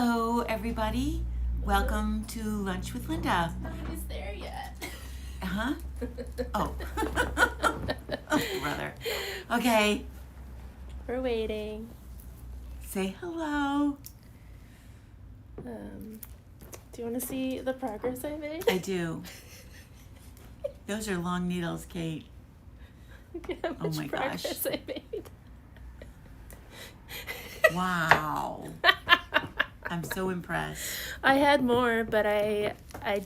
Hello, everybody. Welcome to Lunch with Linda. Nobody's there yet. Huh? Oh. Oh, brother. Okay. We're waiting. Say hello. Do you want to see the progress I made? I do. Those are long needles, Kate. Look at how much my progress gosh. I made. Wow. I'm so impressed. I had more, but I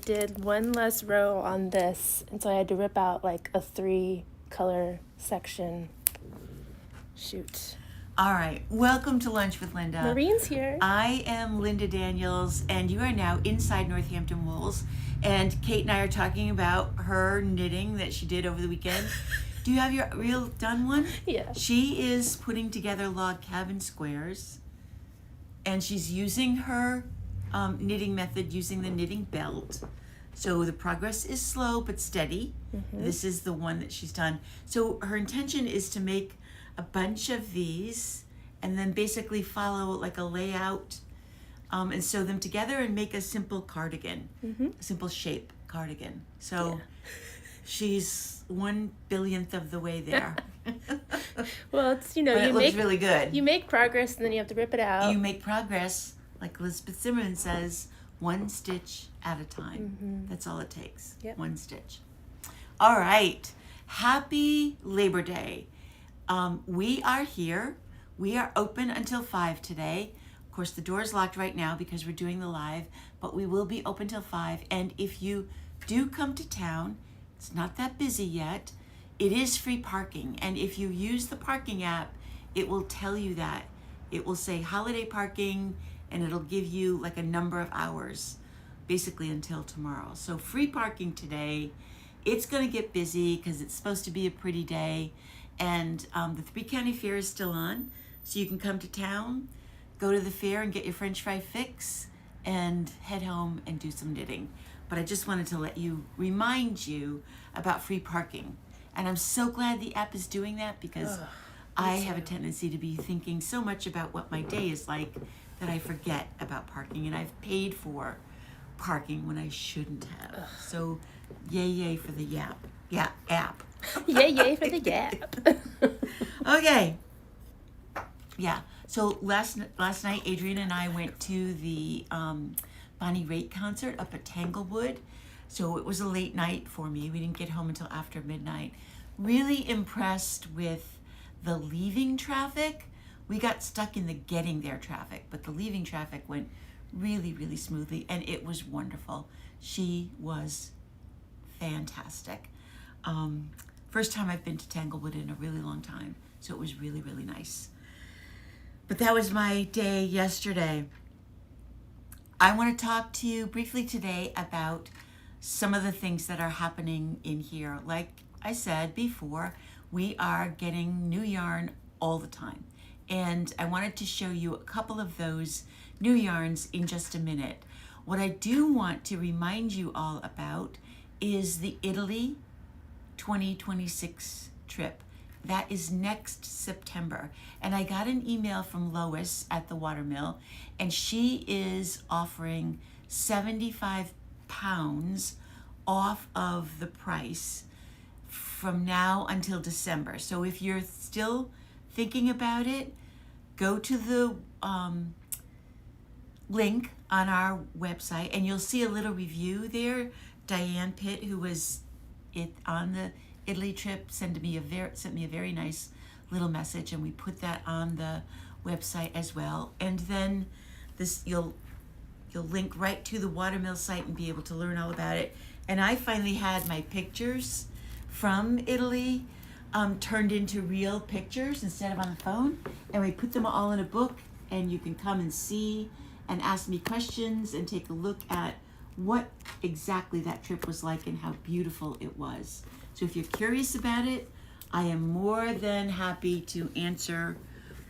did one less row on this, and so I had to rip out like a 3-color section. Shoot. All right. Welcome to Lunch with Linda. Maureen's here. I am Linda Daniels, and you are now inside Northampton Wools. And Kate and I are talking about her knitting that she did over the weekend. Do you have your reel done one? Yeah. She is putting together log cabin squares, and she's using her knitting method using the knitting belt. So the progress is slow but steady. Mm-hmm. This is the one that she's done. So her intention is to make a bunch of these and then basically follow like a layout and sew them together and make a simple cardigan, a simple shape cardigan. So she's 1/1000th of the way there. Well, it's But you it looks make really good. you make progress, and then you have to rip it out. You make progress, like Elizabeth Zimmerman says, 1 stitch at a time. That's all it takes. Yep. 1 stitch. All right. Happy Labor Day. We are here. We are open until 5 today. Of course, the door is locked right now because we're doing the live, but we will be open till 5. And if you do come to town, it's not that busy yet. It is free parking. And if you use the parking app, it will tell you that. It will say holiday parking, and it'll give you like a number of hours, basically until tomorrow. So free parking today. It's going to get busy because it's supposed to be a pretty day. And the Three County Fair is still on. So you can come to town, go to the fair and get your French fry fix, and head home and do some knitting. But I just wanted to remind you about free parking. And I'm so glad the app is doing that because I have a tendency to be thinking so much about what my day is like that I forget about parking. And I've paid for parking when I shouldn't have. So yay for the app. Yay for the gap. Okay. Yeah. So last night, Adrian and I went to the Bonnie Raitt concert up at Tanglewood. So it was a late night for me. We didn't get home until after midnight. Really impressed with the leaving traffic. We got stuck in the getting there traffic, but the leaving traffic went really, really smoothly, and it was wonderful. She was fantastic. First time I've been to Tanglewood in a really long time, so it was really, really nice. But that was my day yesterday. I want to talk to you briefly today about some of the things that are happening in here. Like I said before, we are getting new yarn all the time. And I wanted to show you a couple of those new yarns in just a minute. What I do want to remind you all about is the Italy 2026 trip. That is next September. And I got an email from Lois at the Watermill, and she is offering 75 pounds off of the price from now until December. So if you're still thinking about it, go to the link on our website and you'll see a little review there. Diane Pitt, who was on the Italy trip, sent me a very nice little message, and we put that on the website as well. And then you'll link right to the Watermill site and be able to learn all about it. And I finally had my pictures from Italy turned into real pictures instead of on the phone, and we put them all in a book, and you can come and see and ask me questions and take a look at what exactly that trip was like and how beautiful it was. So if you're curious about it, I am more than happy to answer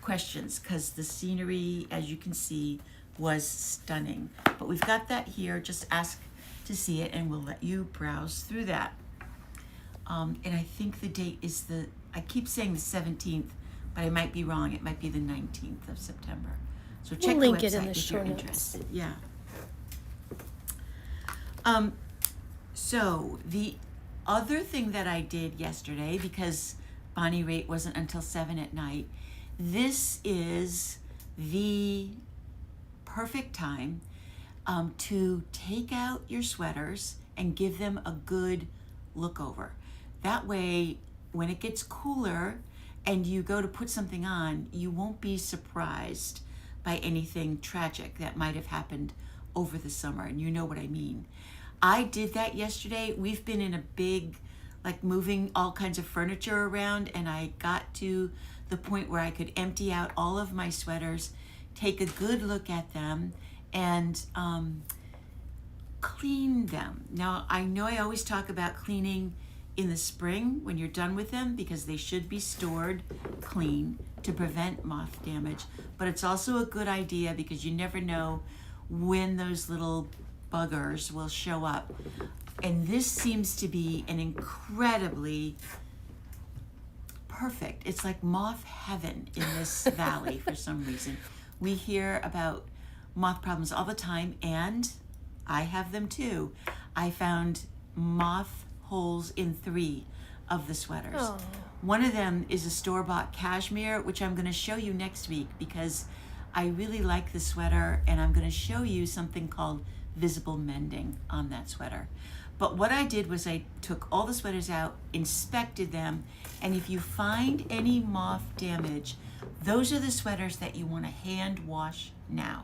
questions because the scenery, as you can see, was stunning. But we've got that here. Just ask to see it and we'll let you browse through that. And I think the date is I keep saying the 17th, but I might be wrong. It might be the 19th of September. So check We'll link the it website in the if show you're notes. interested. Yeah. So the other thing that I did yesterday, because Bonnie Raitt wasn't until 7 at night, this is the perfect time to take out your sweaters and give them a good look over. That way, when it gets cooler and you go to put something on, you won't be surprised by anything tragic that might have happened over the summer, and you know what I mean. I did that yesterday. We've been in a big, like, moving all kinds of furniture around, and I got to the point where I could empty out all of my sweaters, take a good look at them, and clean them. Now, I know I always talk about cleaning in the spring when you're done with them, because they should be stored clean to prevent moth damage, but it's also a good idea because you never know when those little buggers will show up. And this seems to be an incredibly perfect, it's like moth heaven in this valley for some reason. We hear about moth problems all the time, and I have them too. I found moth holes in 3 of the sweaters. Oh. One of them is a store-bought cashmere, which I'm going to show you next week because I really like the sweater, and I'm going to show you something called visible mending on that sweater. But what I did was I took all the sweaters out, inspected them, and if you find any moth damage, those are the sweaters that you want to hand wash now.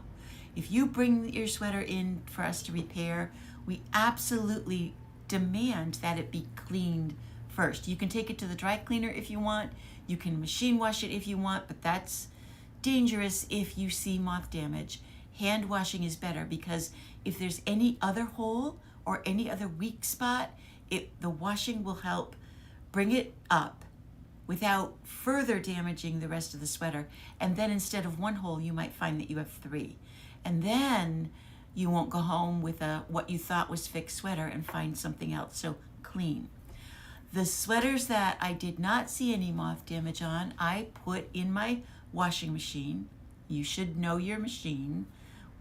If you bring your sweater in for us to repair, we absolutely demand that it be cleaned first. You can take it to the dry cleaner if you want, you can machine wash it if you want, but that's dangerous if you see moth damage. Hand washing is better because if there's any other hole or any other weak spot, the washing will help bring it up without further damaging the rest of the sweater. And then instead of 1 hole, you might find that you have 3. And then you won't go home with what you thought was fixed sweater and find something else. So clean. The sweaters that I did not see any moth damage on, I put in my washing machine. You should know your machine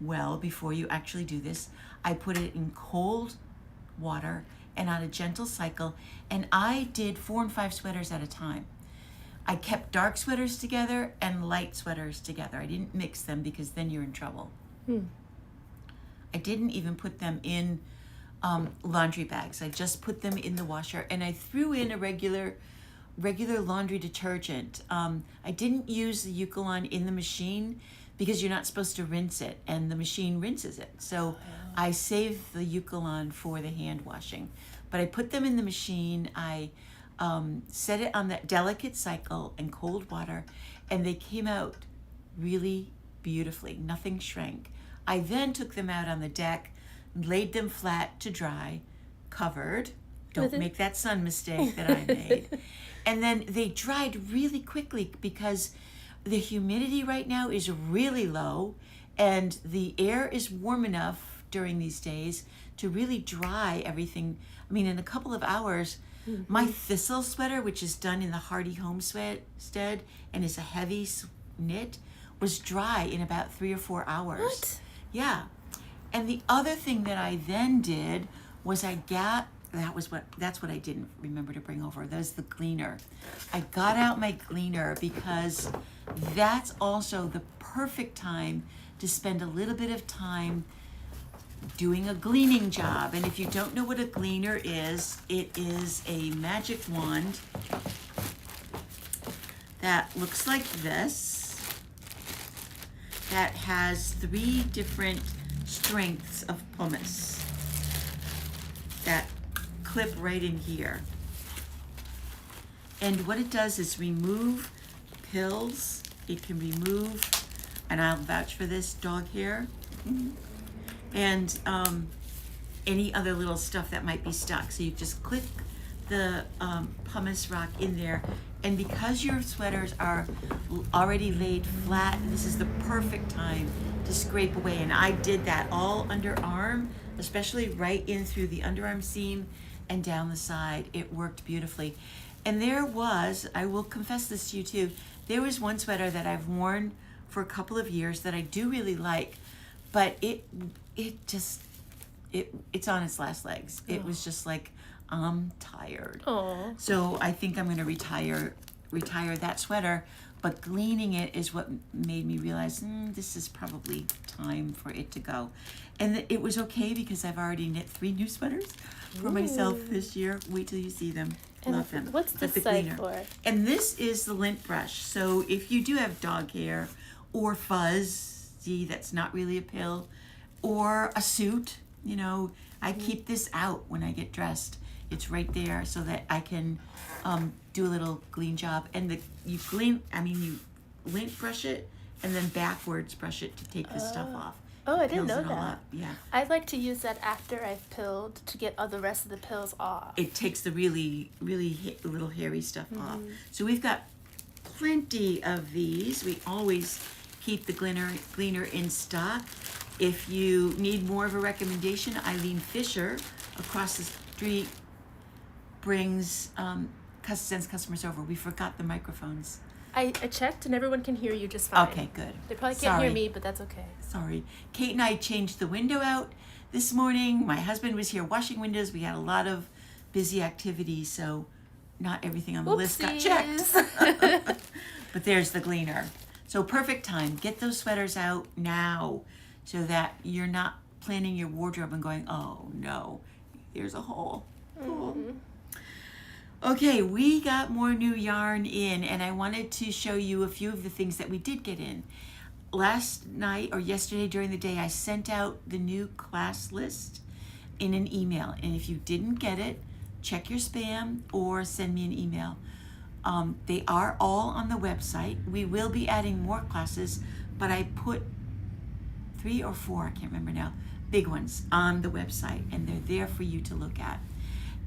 well before you actually do this. I put it in cold water and on a gentle cycle, and I did 4 and 5 sweaters at a time. I kept dark sweaters together and light sweaters together. I didn't mix them because then you're in trouble. I didn't even put them in laundry bags. I just put them in the washer, and I threw in a regular laundry detergent. I didn't use the Eucalan in the machine because you're not supposed to rinse it, and the machine rinses it. So I saved the Eucalan for the hand washing. But I put them in the machine. I set it on that delicate cycle and cold water, and they came out really beautifully. Nothing shrank. I then took them out on the deck, laid them flat to dry, covered. Don't make that sun mistake that I made. And then they dried really quickly because the humidity right now is really low, and the air is warm enough during these days to really dry everything. I mean, in a couple of hours, my thistle sweater, which is done in the Hardy Homestead and is a heavy knit, was dry in about 3 or 4 hours. What? Yeah. And the other thing that I then did was that's what I didn't remember to bring over. That was the gleaner. I got out my gleaner because that's also the perfect time to spend a little bit of time doing a gleaning job. And if you don't know what a gleaner is, it is a magic wand that looks like this, that has 3 different strengths of pumice that clip right in here. And what it does is remove pills. It can remove, and I'll vouch for this, dog hair, and any other little stuff that might be stuck. So you just click the pumice rock in there, and because your sweaters are already laid flat, this is the perfect time to scrape away. And I did that all underarm, especially right in through the underarm seam and down the side. It worked beautifully. And there was, I will confess this to you too, there was one sweater that I've worn for a couple of years that I do really like, but it's on its last legs. It was just like, I'm tired. Oh. So I think I'm going to retire that sweater, but gleaning it is what made me realize this is probably time for it to go. And it was okay because I've already knit 3 new sweaters for myself this year. Wait till you see them. And Love them. what's But this the side gleaner. for? And this is the lint brush. So if you do have dog hair or fuzz, see, that's not really a pill, or a suit, I keep this out when I get dressed. It's right there so that I can do a little glean job. And you lint brush it and then backwards brush it to take the stuff off. Oh, I didn't Pills know it all that. up. Yeah. I like to use that after I've pilled to get all the rest of the pills off. It takes the really, really little hairy stuff off. So we've got plenty of these. We always keep the gleaner in stock. If you need more of a recommendation, Eileen Fisher across the street sends customers over. We forgot the microphones. I checked and everyone can hear you just fine. Okay, good. They probably can't hear Sorry. me, but that's okay. Sorry. Kate and I changed the window out this morning. My husband was here washing windows. We had a lot of busy activity, so not everything on the list got checked. But there's the gleaner. So perfect time. Get those sweaters out now so that you're not planning your wardrobe and going, oh no, there's a hole. Okay, we got more new yarn in, and I wanted to show you a few of the things that we did get in. Last night or yesterday during the day, I sent out the new class list in an email. And if you didn't get it, check your spam or send me an email. They are all on the website. We will be adding more classes, but I put 3 or 4, I can't remember now, big ones on the website, and they're there for you to look at.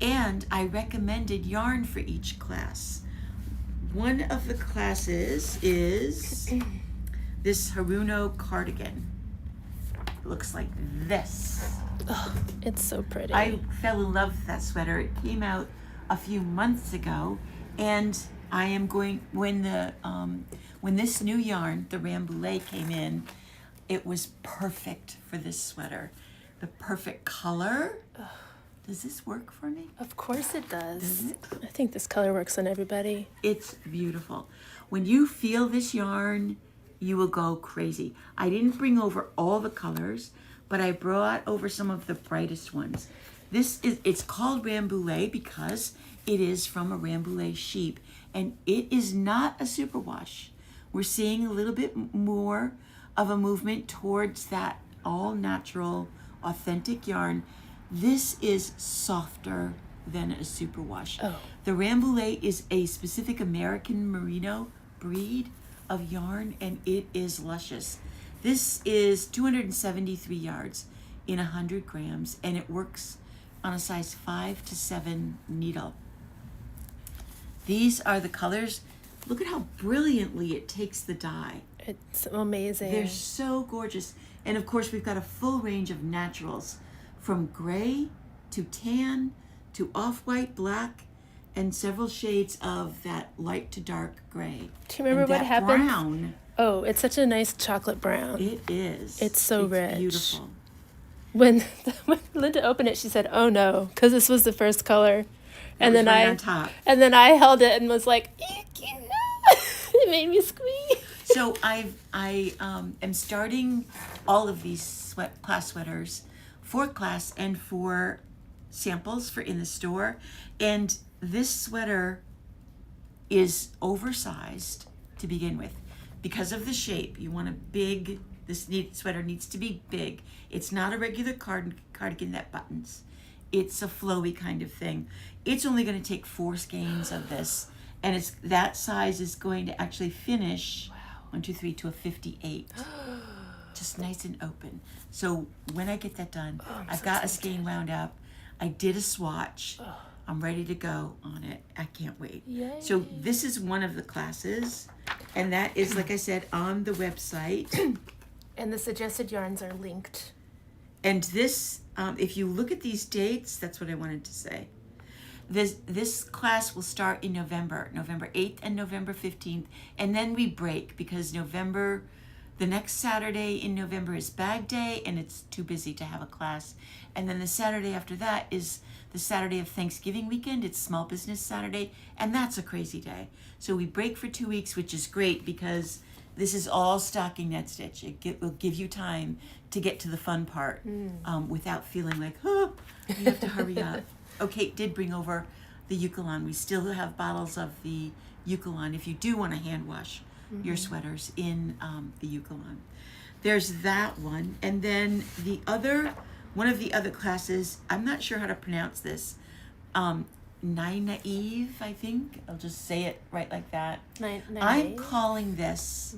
And I recommended yarn for each class. One of the classes is this Haruno cardigan. It looks like this. Oh, it's so pretty. I fell in love with that sweater. It came out a few months ago, and I am going, when this new yarn, the Rambouillet, came in, it was perfect for this sweater. The perfect color. Does this work for me? Of course it does. Does it? I think this color works on everybody. It's beautiful. When you feel this yarn, you will go crazy. I didn't bring over all the colors, but I brought over some of the brightest ones. It's called Rambouillet because it is from a Rambouillet sheep, and it is not a superwash. We're seeing a little bit more of a movement towards that all-natural, authentic yarn. This is softer than a superwash. Oh. The Rambouillet is a specific American merino breed of yarn, and it is luscious. This is 273 yards in 100 grams, and it works on a size 5 to 7 needle. These are the colors. Look at how brilliantly it takes the dye. It's amazing. They're so gorgeous. And of course, we've got a full range of naturals, from gray to tan to off-white, black, and several shades of that light to dark gray. Do you remember And what that happened? brown, Oh, it's such a nice chocolate brown. it is. It's so rich. Beautiful. When Linda opened it, she said, "Oh no," because this was the first color, and It was then right on top. I held it and was like, "Eek, no." It made me squeak. So I am starting all of these class sweaters for class and for samples for in the store. And this sweater is oversized to begin with because of the shape. You want sweater needs to be big. It's not a regular cardigan that buttons. It's a flowy kind of thing. It's only going to take 4 skeins of this, and that size is going to actually finish 1, 2, 3 to a 58. Just nice and open. So when I get that done, I've got a skein wound up. I did a swatch. I'm ready to go on it. I can't wait. Yay. So this is one of the classes, and that is, like I said, on the website. And the suggested yarns are linked. And this, if you look at these dates, that's what I wanted to say. This class will start in November 8th and November 15th, and then we break because November The next Saturday in November is Bag Day, and it's too busy to have a class. And then the Saturday after that is the Saturday of Thanksgiving weekend. It's Small Business Saturday, and that's a crazy day. So we break for 2 weeks, which is great because this is all stocking net stitch. It will give you time to get to the fun part without feeling like, oh, you have to hurry up. Oh, Kate did bring over the Eucalan. We still have bottles of the Eucalan if you do want to hand wash your sweaters in the Eucalan. There's that one. And then one of the other classes, I'm not sure how to pronounce this, Naive, I think. I'll just say it right like that. I'm calling this,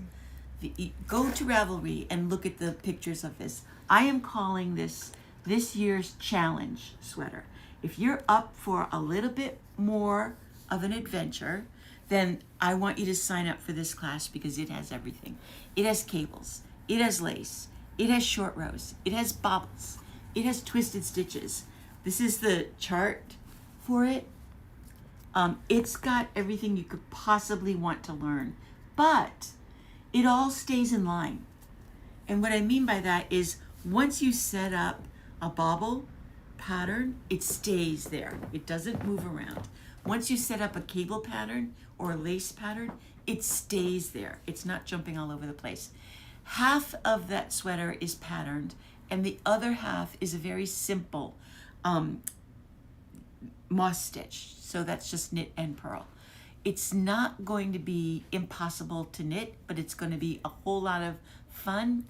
go to Ravelry and look at the pictures of this. I am calling this year's challenge sweater. If you're up for a little bit more of an adventure, then I want you to sign up for this class because it has everything. It has cables, it has lace, it has short rows, it has bobbles, it has twisted stitches. This is the chart for it. It's got everything you could possibly want to learn, but it all stays in line. And what I mean by that is once you set up a bobble pattern, it stays there. It doesn't move around. Once you set up a cable pattern or a lace pattern, it stays there. It's not jumping all over the place. Half of that sweater is patterned, and the other half is a very simple moss stitch. So that's just knit and purl. It's not going to be impossible to knit, but it's going to be a whole lot of fun.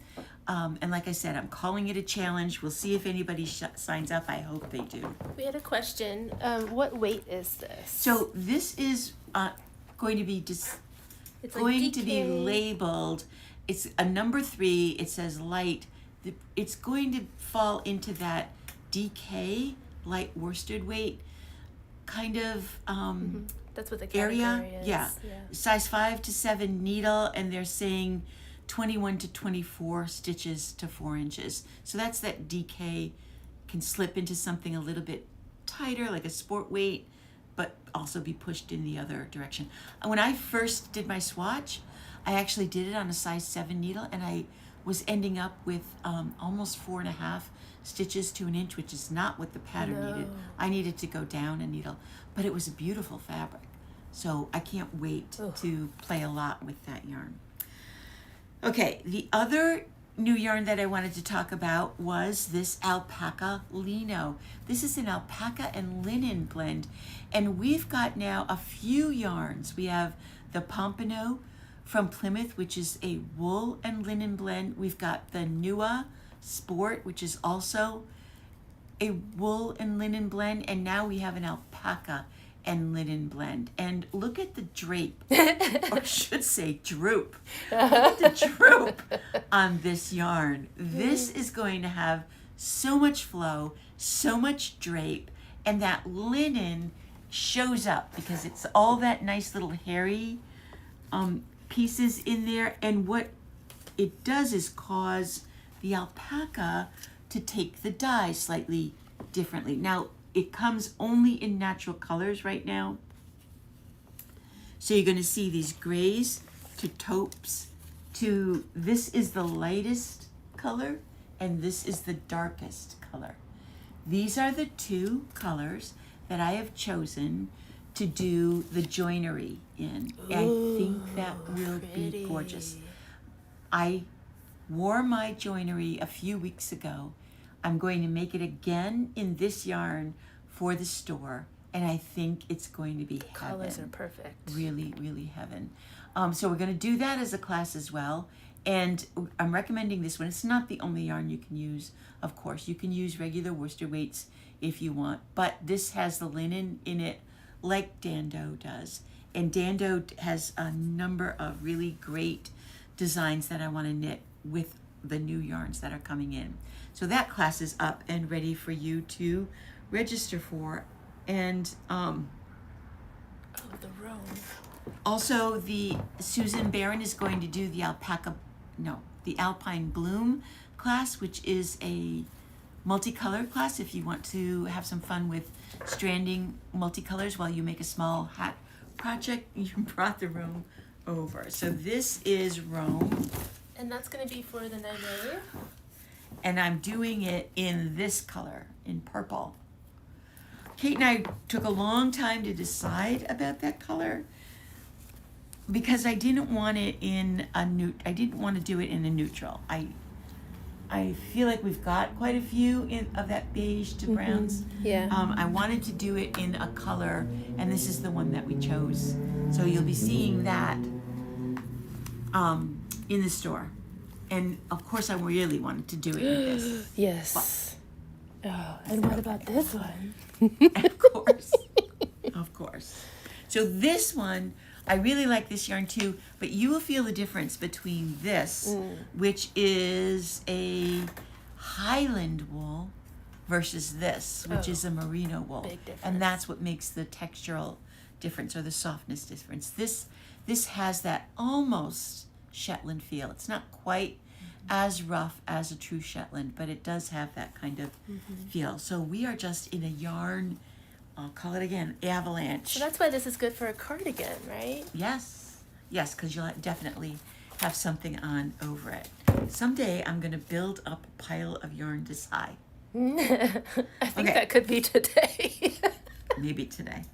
And like I said, I'm calling it a challenge. We'll see if anybody signs up. I hope they do. We had a question. What weight is this? So this is going to be to be labeled. It's a number 3. It says light. It's going to fall into that DK, light worsted weight kind of That's what the area. category is. Yeah. Size 5 to 7 needle, and they're saying 21 to 24 stitches to 4 inches. So that's that DK, can slip into something a little bit tighter, like a sport weight, but also be pushed in the other direction. When I first did my swatch, I actually did it on a size 7 needle, and I was ending up with almost 4.5 stitches to 1 inch, which is not what the pattern needed. I needed to go down a needle, but it was a beautiful fabric. So I can't wait to play a lot with that yarn. Okay, the other new yarn that I wanted to talk about was this alpaca lino. This is an alpaca and linen blend, and we've got now a few yarns. We have the Pompano from Plymouth, which is a wool and linen blend. We've got the Nua Sport, which is also a wool and linen blend, and now we have an alpaca and linen blend. And look at the drape, or I should say droop. Look at the droop on this yarn. This is going to have so much flow, so much drape, and that linen shows up because it's all that nice little hairy pieces in there. And what it does is cause the alpaca to take the dye slightly differently. Now, it comes only in natural colors right now. So you're going to see these grays to taupes to, this is the lightest color and this is the darkest color. These are the 2 colors that I have chosen to do the joinery in. I think that will be gorgeous. I wore my joinery a few weeks ago. I'm going to make it again in this yarn for the store, and I think it's going to be heaven. Colors are perfect. Really, really heaven. So we're going to do that as a class as well, and I'm recommending this one. It's not the only yarn you can use, of course. You can use regular worsted weights if you want, but this has the linen in it like Dando does, and Dando has a number of really great designs that I want to knit with the new yarns that are coming in. So that class is up and ready for you to register for. And the row. Also, the Susan Barron is going to do the the Alpine Bloom class, which is a multicolored class if you want to have some fun with stranding multicolors while you make a small hat project. You brought the room over. So this is Rome. And that's going to be for the nightmare. And I'm doing it in this color, in purple. Kate and I took a long time to decide about that color because I didn't want it in a I didn't want to do it in a neutral. I feel like we've got quite a few of that beige to browns. Yeah. I wanted to do it in a color, and this is the one that we chose. So you'll be seeing that in the store. And of course, I really wanted to do it in this. Yes. Oh, and what about this one? Of course. Of course. So this one, I really like this yarn too, but you will feel the difference between this, which is a Highland wool, versus this, which is a merino wool. Big difference. And that's what makes the textural difference or the softness difference. This has that almost Shetland feel. It's not quite as rough as a true Shetland, but it does have that kind of feel. So we are just in a yarn, I'll call it again, avalanche. So that's why this is good for a cardigan, right? Yes, because you'll definitely have something on over it. Someday I'm going to build up a pile of yarn this high. I think Okay. that could be today. Maybe today.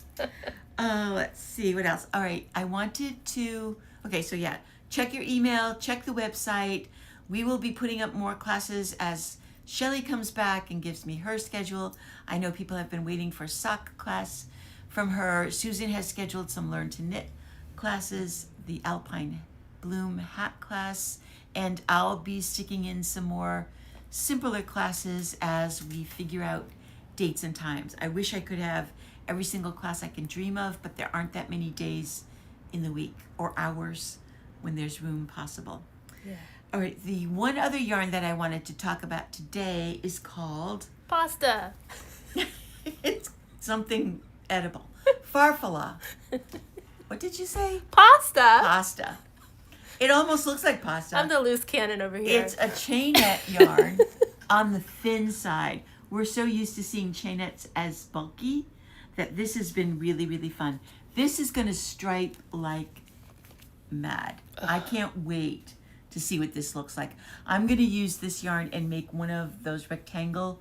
Let's see, what else? All right, I wanted to, okay, so yeah, check your email, check the website. We will be putting up more classes as Shelly comes back and gives me her schedule. I know people have been waiting for sock class from her. Susan has scheduled some Learn to Knit classes, the Alpine Bloom hat class, and I'll be sticking in some more simpler classes as we figure out dates and times. I wish I could have every single class I can dream of, but there aren't that many days in the week or hours when there's room possible. Yeah. All right, the one other yarn that I wanted to talk about today is called, Pasta. it's something edible, farfalla. What did you say? Pasta? Pasta. It almost looks like pasta. I'm the loose cannon over here. It's a chainette yarn on the thin side. We're so used to seeing chainettes as bulky that this has been really, really fun. This is going to stripe like mad. I can't wait to see what this looks like. I'm going to use this yarn and make one of those rectangular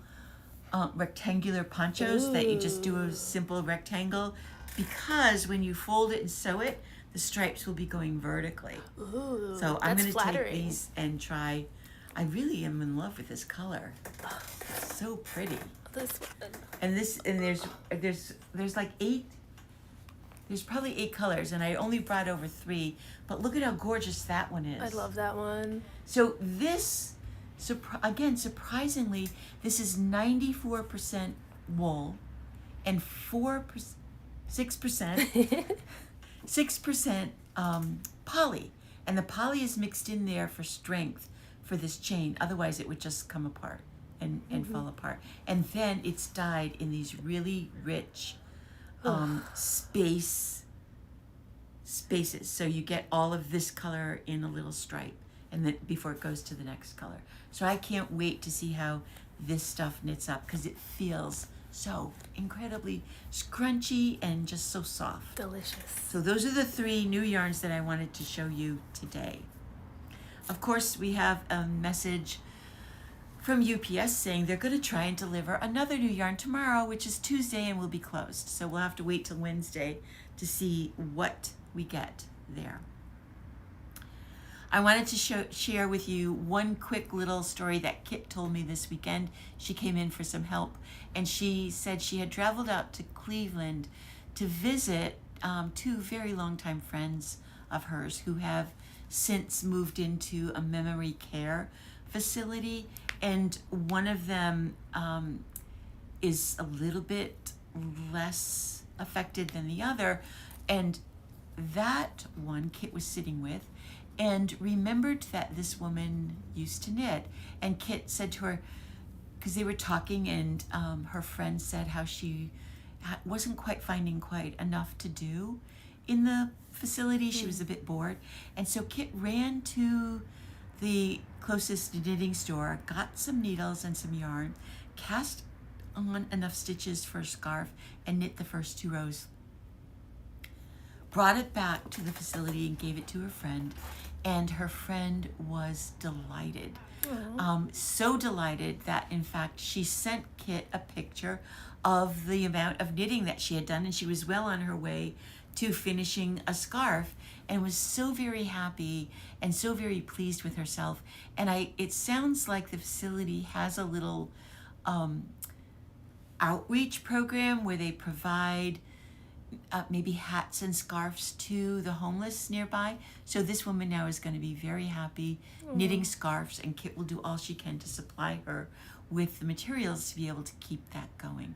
ponchos that you just do a simple rectangle, because when you fold it and sew it, the stripes will be going vertically. Ooh, So I'm that's going to take flattering. these and try. I really am in love with this color. It's so pretty. This one. And there's like 8. There's probably 8 colors, and I only brought over 3. But look at how gorgeous that one is. I love that one. So this, again, surprisingly, this is 94% wool and 6% poly. And the poly is mixed in there for strength for this chain. Otherwise, it would just come apart and fall apart. And then it's dyed in these really rich spaces. So you get all of this color in a little stripe, and then before it goes to the next color. So I can't wait to see how this stuff knits up, because it feels so incredibly scrunchy and just so soft. Delicious. So those are the 3 new yarns that I wanted to show you today. Of course, we have a message from UPS saying they're going to try and deliver another new yarn tomorrow, which is Tuesday, and will be closed. So we'll have to wait till Wednesday to see what we get there. I wanted to share with you one quick little story that Kit told me this weekend. She came in for some help, and she said she had traveled out to Cleveland to visit 2 very long-time friends of hers who have since moved into a memory care facility, and one of them is a little bit less affected than the other, and that one Kit was sitting with and remembered that this woman used to knit. And Kit said to her, because they were talking, and her friend said how she wasn't quite finding quite enough to do in the facility. She was a bit bored. And so Kit ran to the closest knitting store, got some needles and some yarn, cast on enough stitches for a scarf, and knit the first 2 rows. Brought it back to the facility and gave it to her friend. and her friend was delighted. Aw. So delighted that, in fact, she sent Kit a picture of the amount of knitting that she had done, and she was well on her way to finishing a scarf, and was so very happy and so very pleased with herself. And it sounds like the facility has a little outreach program where they provide maybe hats and scarves to the homeless nearby. So this woman now is going to be very happy knitting scarves, and Kit will do all she can to supply her with the materials to be able to keep that going.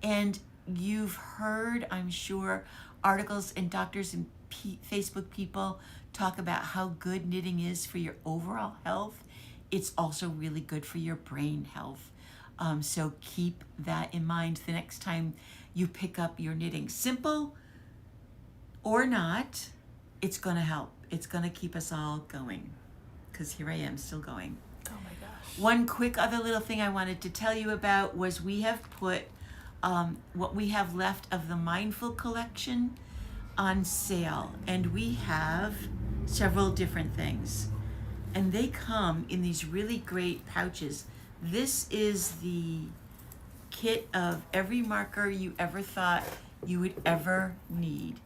And you've heard, I'm sure, articles and doctors and Facebook people talk about how good knitting is for your overall health. It's also really good for your brain health. So keep that in mind the next time you pick up your knitting. Simple or not, it's going to help. It's going to keep us all going, because here I am still going. Oh my gosh. One quick other little thing I wanted to tell you about was we have put what we have left of the Mindful collection on sale, and we have several different things, and they come in these really great pouches. This is the kit of every marker you ever thought you would ever need.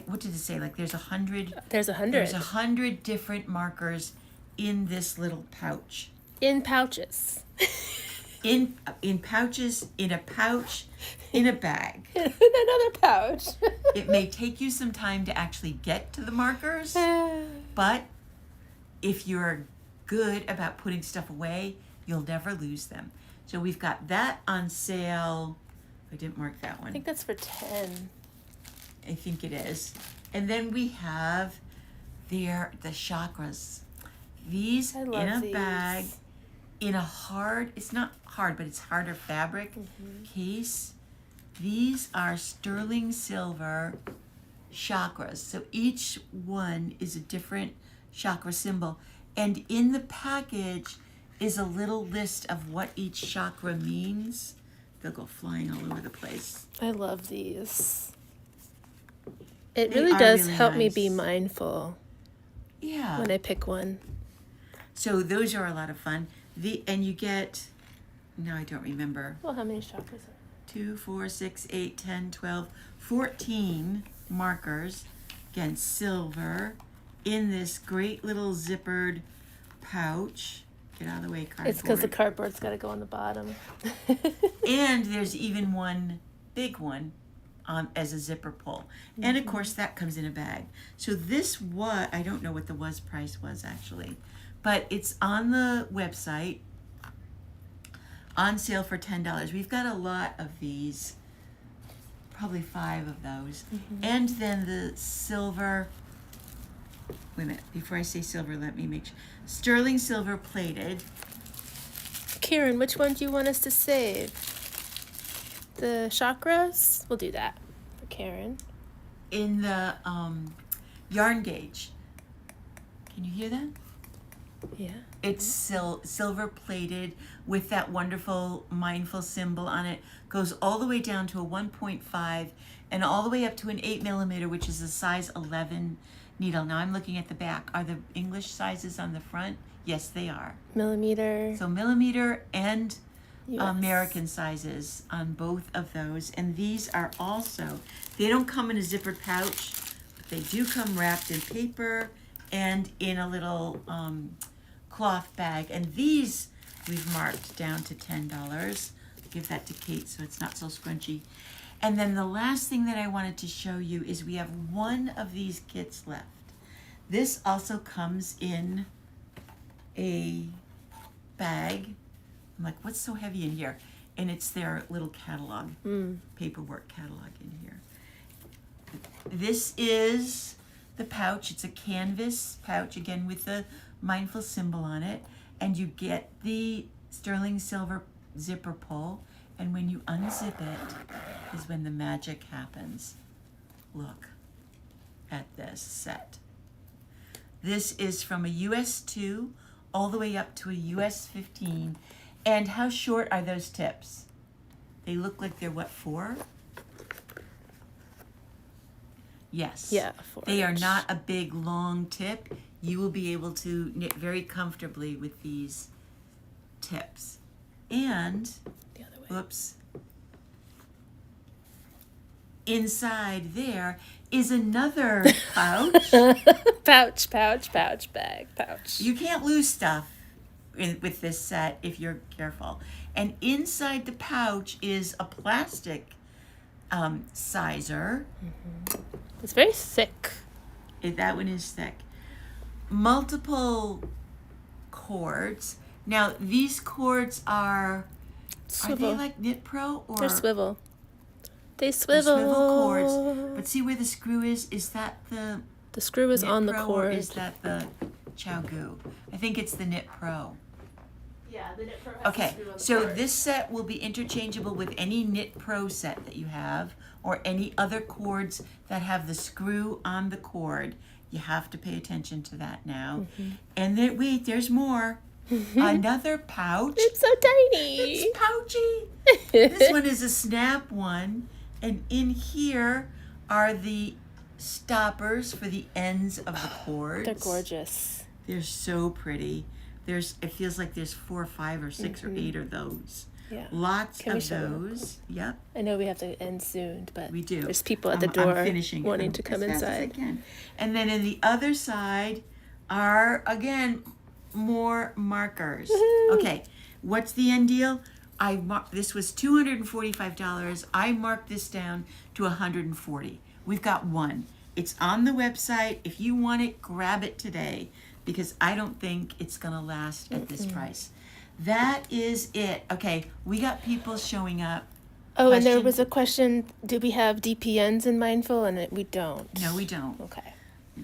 What did it say? Like there's 100. There's 100. There's 100 different markers in this little pouch. In pouches. In pouches, in a pouch, in a bag. In another pouch. It may take you some time to actually get to the markers, but if you're good about putting stuff away, you'll never lose them. So we've got that on sale. I didn't mark that one. I think that's for 10. I think it is. And then we have the chakras. These I in love a bag, these. in a hard, it's not hard, but it's harder fabric case. These are sterling silver chakras. So each one is a different chakra symbol. And in the package is a little list of what each chakra means. They'll go flying all over the place. I love these. It They really are does really help me nice. be mindful Yeah. when I pick one. So those are a lot of fun. And you get, no, I don't remember, Well, how many chakras are 2, 4, 6, 8, 10, 12, 14 markers. Again, silver in this great little zippered pouch. Get out of the way, cardboard. It's because the cardboard's got to go on the bottom. And there's even one big one as a zipper pull. And of course that comes in a bag. So this I don't know what the price was actually, but it's on the website on sale for $10. We've got a lot of these, probably 5 of those. And then the silver, wait a minute, before I say silver, let me make sure. Sterling silver plated. Karen, which one do you want us to save? The chakras? We'll do that for Karen. In the yarn gauge. Can you hear that? Yeah. It's silver plated with that wonderful mindful symbol on it. Goes all the way down to a 1.5 and all the way up to an 8mm, which is a size 11 needle. Now I'm looking at the back. Are the English sizes on the front? Yes, they are. Millimeter. So millimeter and US. American sizes on both of those. And these are also, they don't come in a zippered pouch, but they do come wrapped in paper and in a little cloth bag. And these we've marked down to $10. Give that to Kate so it's not so scrunchy. And then the last thing that I wanted to show you is we have one of these kits left. This also comes in a bag. I'm like, what's so heavy in here? And it's their little catalog, paperwork catalog in here. This is the pouch. It's a canvas pouch, again, with the mindful symbol on it. And you get the sterling silver zipper pull. And when you unzip it is when the magic happens. Look at this set. This is from a US 2 all the way up to a US 15. And how short are those tips? They look like they're what, 4? Yes. Yeah, 4 They are inch. not a big long tip. you will be able to knit very comfortably with these tips. And, The other way. whoops, inside there is another pouch. Pouch, bag, pouch. You can't lose stuff with this set if you're careful. And inside the pouch is a plastic sizer. It's very thick. That one is thick. Multiple cords. Now these cords are Swivel. they like Knit Pro or They're swivel. They they're swivel. swivel cords? But see where the screw is? Is that the The screw is Knit on the Pro cord. or is that the Chow-Goo? I think it's the Knit Pro. Yeah, the Knit Pro has Okay, so this set will be interchangeable with any Knit Pro set that you have or any other cords that have the screw on the cord. You have to pay attention to that now. And then, wait, there's more. Another pouch. It's so tiny. It's pouchy. This one is a snap one. And in here are the stoppers for the ends of the cords. They're gorgeous. They're so pretty. It feels like there's 4 or 5 or 6 or 8 of those. Yeah. Lots Can we of show them? those. Yep, I know we have to end soon, but we do. there's people at the I'm door finishing wanting to as come fast as I inside. can. And then in the other side are, again, more markers. Woohoo! Okay, what's the end deal? This was $245. I marked this down to $140. We've got one. It's on the website. If you want it, grab it today because I don't think it's gonna last at this price. That is it. Okay, we got people showing up. Oh, and there Question? was a question, do we have DPNs in Mindful? And we don't. No, we don't. Okay.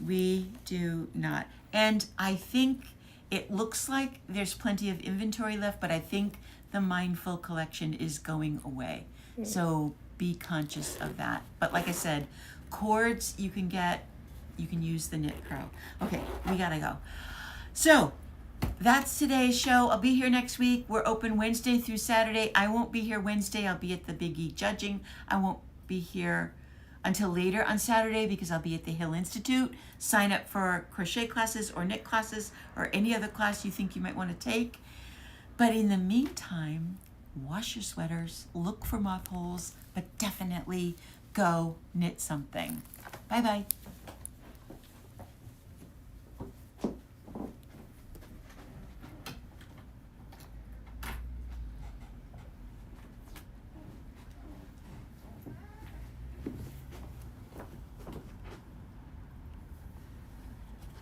We do not. And I think it looks like there's plenty of inventory left, but I think the Mindful collection is going away. So be conscious of that. But like I said, cords you can use the Knit Pro. Okay, we gotta go. So that's today's show. I'll be here next week. We're open Wednesday through Saturday. I won't be here Wednesday. I'll be at the Big E judging. I won't be here until later on Saturday because I'll be at the Hill Institute. Sign up for crochet classes or knit classes or any other class you think you might want to take. But in the meantime, wash your sweaters, look for moth holes, but definitely go knit something. Bye-bye.